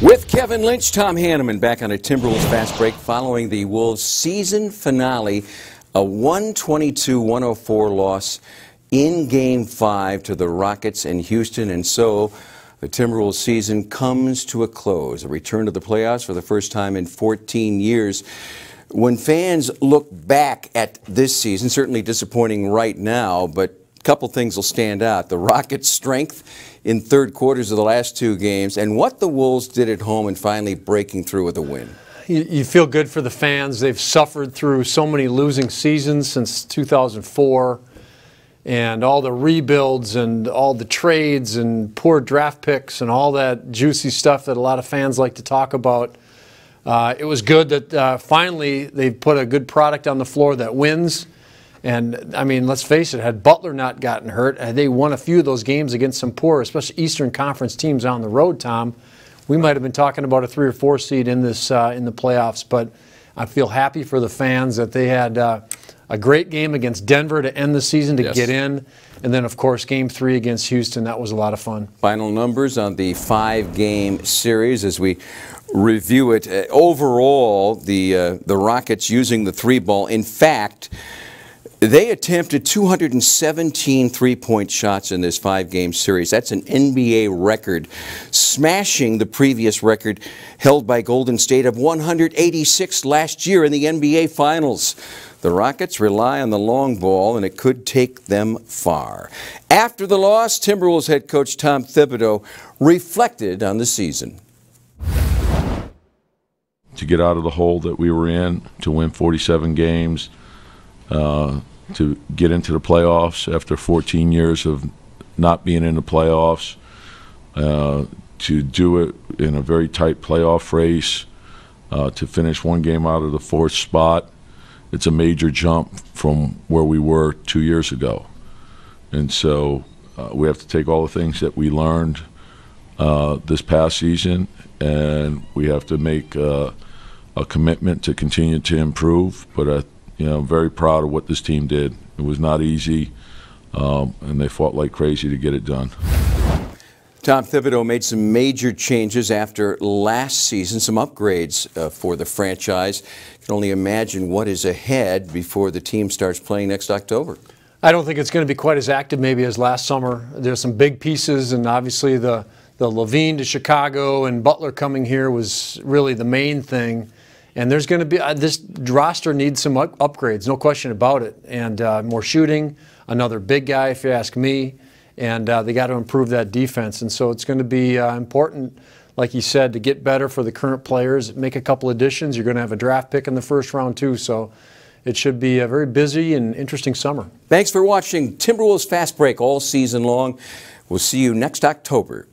With Kevin Lynch, Tom Hanneman back on a Timberwolves Fast Break following the Wolves' season finale, a 122-104 loss in Game 5 to the Rockets in Houston. And so the Timberwolves season comes to a close, a return to the playoffs for the first time in 14 years. When fans look back at this season, certainly disappointing right now, but a couple things will stand out. The Rockets' strength in third quarters of the last two games, and what the Wolves did at home in finally breaking through with a win. You feel good for the fans. They've suffered through so many losing seasons since 2004, and all the rebuilds and all the trades and poor draft picks and all that juicy stuff that a lot of fans like to talk about. It was good that finally they've put a good product on the floor that wins. And, I mean, let's face it, had Butler not gotten hurt, had they won a few of those games against some poor, especially Eastern Conference teams on the road, Tom, we might have been talking about a 3 or 4 seed in this in the playoffs. But I feel happy for the fans that they had a great game against Denver to end the season to get in. And then, of course, Game 3 against Houston. That was a lot of fun. Final numbers on the 5-game series as we review it. Overall, the Rockets using the 3-ball. In fact, they attempted 217 three-point shots in this 5-game series. That's an NBA record, smashing the previous record held by Golden State of 186 last year in the NBA Finals. The Rockets rely on the long ball, and it could take them far. After the loss, Timberwolves head coach Tom Thibodeau reflected on the season. To get out of the hole that we were in, to win 47 games, to get into the playoffs after 14 years of not being in the playoffs, to do it in a very tight playoff race, to finish one game out of the 4th spot. It's a major jump from where we were 2 years ago. And so we have to take all the things that we learned this past season, and we have to make a commitment to continue to improve. But I'm very proud of what this team did. It was not easy, and they fought like crazy to get it done. Tom Thibodeau made some major changes after last season, some upgrades for the franchise. You can only imagine what is ahead before the team starts playing next October. I don't think it's going to be quite as active maybe as last summer. There's some big pieces, and obviously the Levine to Chicago and Butler coming here was really the main thing. And there's going to be this roster needs some upgrades, no question about it. And more shooting, another big guy, if you ask me. And they got to improve that defense. And so it's going to be important, like you said, to get better for the current players. Make a couple additions. You're going to have a draft pick in the first round too. So it should be a very busy and interesting summer. Thanks for watching Timberwolves Fast Break all season long. We'll see you next October.